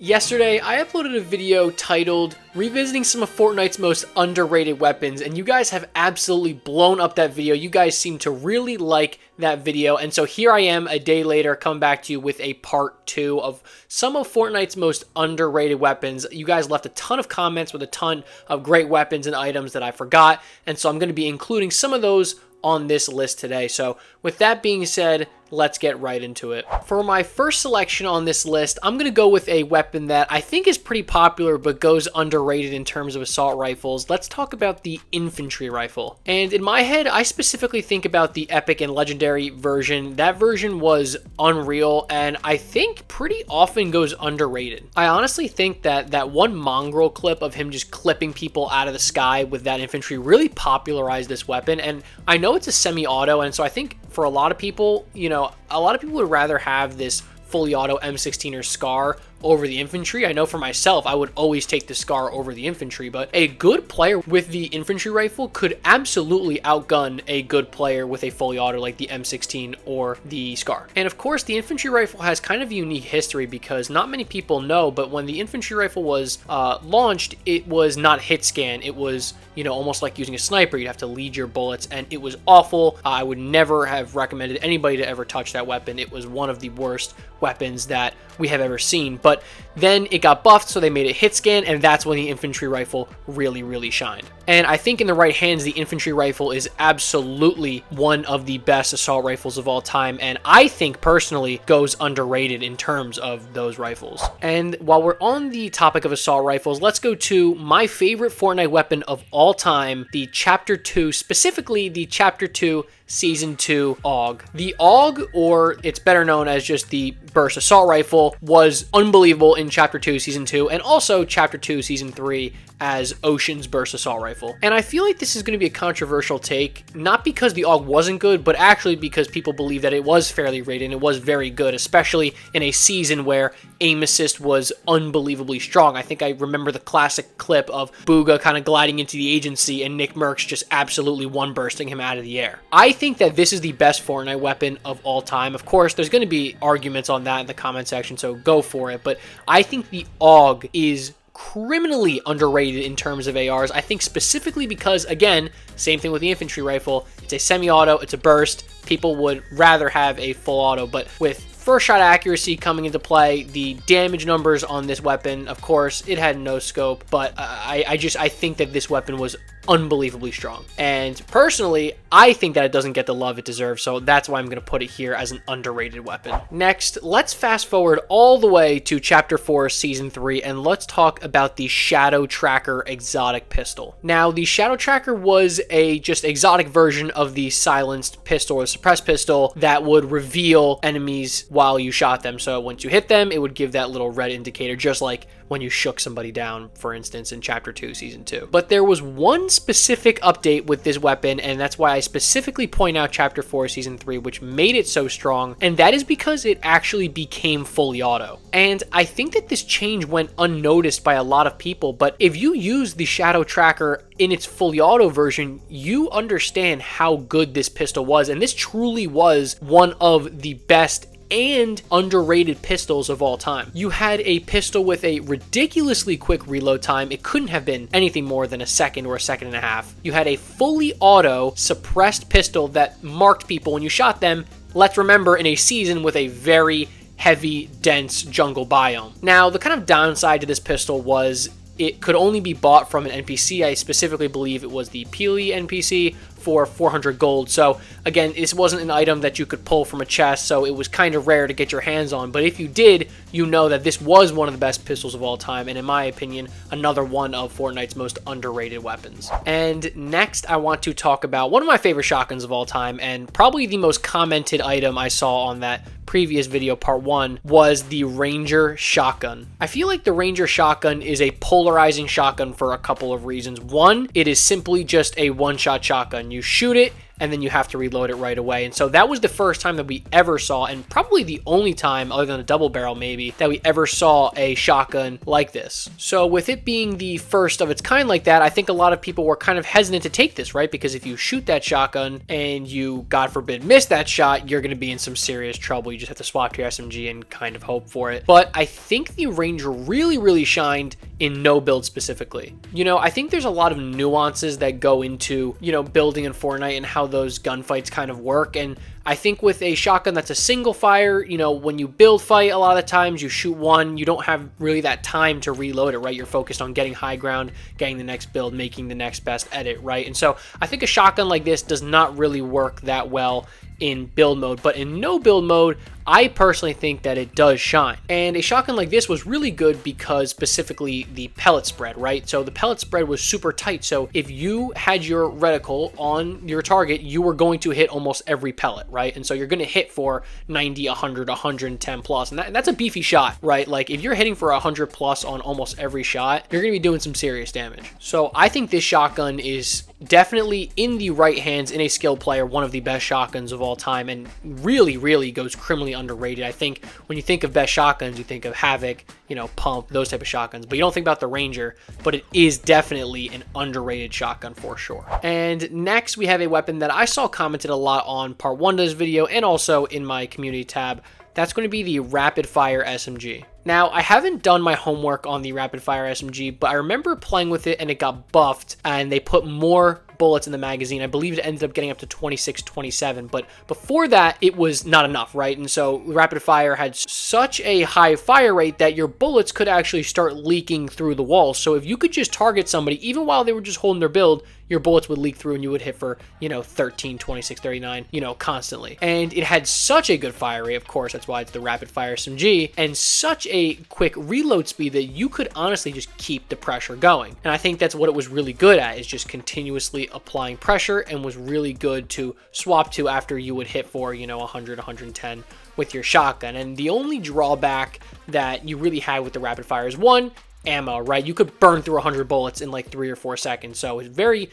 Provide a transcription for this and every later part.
Yesterday, I uploaded a video titled Revisiting some of Fortnite's most underrated weapons, and you guys have absolutely blown up that video. You guys seem to really like that video, and so here I am a day later coming back to you with a part 2 of some of Fortnite's most underrated weapons. You guys left a ton of comments with a ton of great weapons and items that I forgot, and so I'm going to be including some of those on this list today. So with that being said, let's get right into it. For my first selection on this list, I'm going to go with a weapon that I think is pretty popular but goes underrated in terms of assault rifles. Let's talk about the infantry rifle. And in my head, I specifically think about the epic and legendary version. That version was unreal and I think pretty often goes underrated. I honestly think that that one mongrel clip of him just clipping people out of the sky with that infantry really popularized this weapon. And I know it's a semi-auto, and so I think for a lot of people, a lot of people would rather have this fully auto M16 or SCAR over the infantry. I know for myself, I would always take the SCAR over the infantry, but a good player with the infantry rifle could absolutely outgun a good player with a fully auto like the M16 or the SCAR. And of course, the infantry rifle has kind of a unique history because not many people know, but when the infantry rifle was launched, it was not hit scan. It was, almost like using a sniper. You'd have to lead your bullets, and it was awful. I would never have recommended anybody to ever touch that weapon. It was one of the worst weapons that we have ever seen. But then it got buffed, so they made it hit scan, and that's when the infantry rifle really shined. And I think in the right hands, the infantry rifle is absolutely one of the best assault rifles of all time, and I think personally goes underrated in terms of those rifles. And while we're on the topic of assault rifles, let's go to my favorite Fortnite weapon of all time, the Chapter 2, specifically the Chapter 2 Season 2 AUG. The AUG, or it's better known as just the Burst Assault Rifle, was unbelievable in Chapter 2 Season 2 and also Chapter 2 Season 3 as Ocean's Burst Assault Rifle. And I feel like this is going to be a controversial take, not because the AUG wasn't good, but actually because people believe that it was fairly rated and it was very good, especially in a season where aim assist was unbelievably strong. I think I remember the classic clip of Booga kind of gliding into the agency and Nick Merckx just absolutely one-bursting him out of the air. I think that this is the best Fortnite weapon of all time. Of course, there's going to be arguments on that in the comment section, so go for it, but I think the AUG is criminally underrated in terms of ARs. I think specifically because, again, same thing with the infantry rifle. It's a semi-auto, it's a burst. People would rather have a full auto, but with first shot accuracy coming into play, the damage numbers on this weapon, of course, it had no scope, but I think that this weapon was unbelievably strong. And personally, I think that it doesn't get the love it deserves, so that's why I'm going to put it here as an underrated weapon. Next, let's fast forward all the way to Chapter 4 Season 3, and let's talk about the Shadow Tracker exotic pistol. Now, the Shadow Tracker was a just exotic version of the silenced pistol or suppressed pistol that would reveal enemies while you shot them. So once you hit them, it would give that little red indicator, just like when you shook somebody down, for instance, in Chapter 2 Season 2. But there was one specific update with this weapon, and that's why I specifically point out Chapter 4 Season 3, which made it so strong, and that is because it actually became fully auto. And I think that this change went unnoticed by a lot of people, but if you use the Shadow Tracker in its fully auto version, you understand how good this pistol was, and this truly was one of the best and underrated pistols of all time. You had a pistol with a ridiculously quick reload time. It couldn't have been anything more than a second or a second and a half. You had a fully auto suppressed pistol that marked people when you shot them. Let's remember, in a season with a very heavy, dense jungle biome. Now, the kind of downside to this pistol was it could only be bought from an NPC. I specifically believe it was the Peely NPC for 400 gold. So again, this wasn't an item that you could pull from a chest, so it was kind of rare to get your hands on. But if you did, you know that this was one of the best pistols of all time, and in my opinion, another one of Fortnite's most underrated weapons. And next, I want to talk about one of my favorite shotguns of all time, and probably the most commented item I saw on that previous video, part 1, was the Ranger shotgun. I feel like the Ranger shotgun is a polarizing shotgun for a couple of reasons. One, it is simply just a one-shot shotgun. You shoot it, and then you have to reload it right away. And so that was the first time that we ever saw, and probably the only time, other than a double barrel maybe, that we ever saw a shotgun like this. So with it being the first of its kind like that, I think a lot of people were kind of hesitant to take this, right? Because if you shoot that shotgun and you, God forbid, miss that shot, you're going to be in some serious trouble. You just have to swap to your SMG and kind of hope for it. But I think the Ranger really shined in no build specifically. You know, I think there's a lot of nuances that go into, you know, building in Fortnite and how those gunfights kind of work. And I think with a shotgun that's a single fire, you know, when you build fight, a lot of the times you shoot one, you don't have really that time to reload it, right? You're focused on getting high ground, getting the next build, making the next best edit, right? And so I think a shotgun like this does not really work that well in build mode, but in no build mode, I personally think that it does shine. And a shotgun like this was really good because specifically the pellet spread, right? So the pellet spread was super tight. So if you had your reticle on your target, you were going to hit almost every pellet, right? And so you're going to hit for 90, 100, 110 plus. And that's a beefy shot, right? Like if you're hitting for 100 plus on almost every shot, you're going to be doing some serious damage. So I think this shotgun is definitely in the right hands in a skilled player, one of the best shotguns of all time, and really goes criminally underrated. I think when you think of best shotguns, you think of Havoc, you know, Pump, those type of shotguns, but you don't think about the Ranger, but it is definitely an underrated shotgun for sure. And next we have a weapon that I saw commented a lot on part 1 of this video and also in my community tab. That's going to be the rapid fire SMG. Now, I haven't done my homework on the rapid fire SMG, but I remember playing with it and it got buffed and they put more bullets in the magazine. I believe it ended up getting up to 26, 27, but before that, it was not enough, right? And so rapid fire had such a high fire rate that your bullets could actually start leaking through the walls. So if you could just target somebody, even while they were just holding their build, your bullets would leak through and you would hit for, you know, 13, 26, 39, you know, constantly. And it had such a good fire rate, of course, that's why it's the rapid fire SMG, and such a quick reload speed that you could honestly just keep the pressure going. And I think that's what it was really good at, is just continuously applying pressure, and was really good to swap to after you would hit for, you know, 100, 110 with your shotgun. And the only drawback that you really had with the rapid fire is, one, ammo, right? You could burn through 100 bullets in like 3 or 4 seconds. So it's very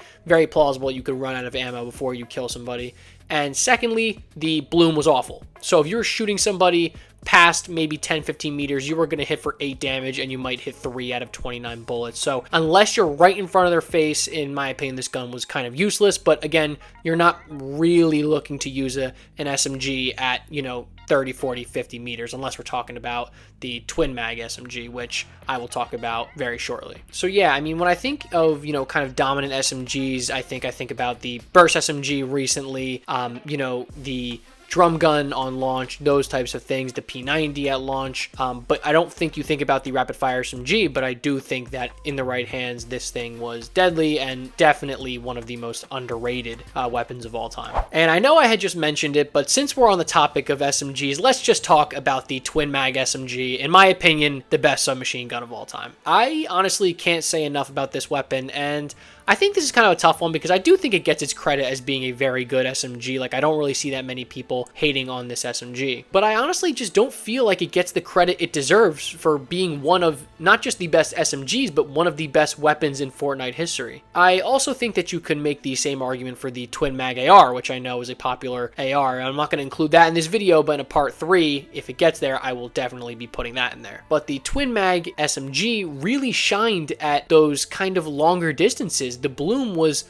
plausible you could run out of ammo before you kill somebody. And secondly, the bloom was awful. So if you're shooting somebody past maybe 10-15 meters, you were going to hit for 8 damage and you might hit 3 out of 29 bullets. So unless you're right in front of their face, in my opinion, this gun was kind of useless. But again, you're not really looking to use an SMG at, you know, 30, 40, 50 meters, unless we're talking about the twin mag SMG, which I will talk about very shortly. So yeah, I mean, when I think of, you know, kind of dominant SMGs, I think about the Burst SMG recently, you know, the drum gun on launch, those types of things, the P90 at launch. But I don't think you think about the rapid fire SMG, but I do think that in the right hands, this thing was deadly and definitely one of the most underrated weapons of all time. And I know I had just mentioned it, but since we're on the topic of SMGs, let's just talk about the twin mag SMG. In my opinion, the best submachine gun of all time. I honestly can't say enough about this weapon, and I think this is kind of a tough one because I do think it gets its credit as being a very good SMG. Like, I don't really see that many people hating on this SMG. But I honestly just don't feel like it gets the credit it deserves for being one of not just the best SMGs, but one of the best weapons in Fortnite history. I also think that you can make the same argument for the Twin Mag AR, which I know is a popular AR. I'm not going to include that in this video, but in a part 3, if it gets there, I will definitely be putting that in there. But the Twin Mag SMG really shined at those kind of longer distances. The bloom was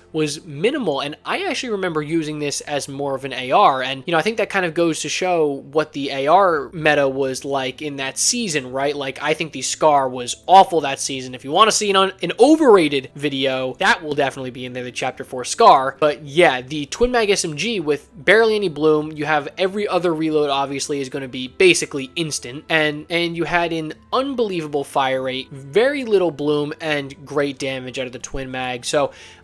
minimal, and I actually remember using this as more of an AR, and you know, I think that kind of goes to show what the AR meta was like in that season, right? Like, I think the Scar was awful that season. If you want to see an overrated video, that will definitely be in there, the chapter 4 Scar. But yeah, the Twin Mag SMG with barely any bloom, you have every other reload obviously is going to be basically instant, and you had an unbelievable fire rate, very little bloom, and great damage out of the Twin Mag. So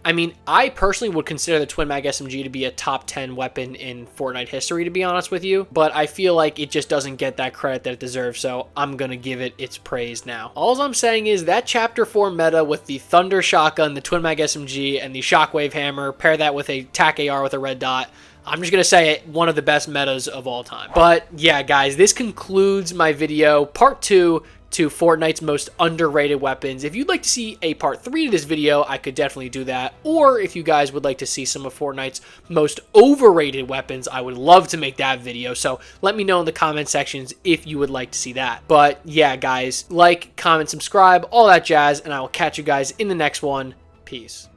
I mean, I personally would consider the Twin Mag SMG to be a top 10 weapon in Fortnite history, to be honest with you, but I feel like it just doesn't get that credit that it deserves, so I'm gonna give it its praise now. All I'm saying is that chapter 4 meta with the Thunder Shotgun, the Twin Mag SMG, and the Shockwave Hammer, pair that with a TAC AR with a red dot, I'm just going to say it, one of the best metas of all time. But yeah, guys, this concludes my video, part 2, to Fortnite's most underrated weapons. If you'd like to see a part 3 to this video, I could definitely do that. Or if you guys would like to see some of Fortnite's most overrated weapons, I would love to make that video. So let me know in the comment sections if you would like to see that. But yeah, guys, like, comment, subscribe, all that jazz, and I will catch you guys in the next one. Peace.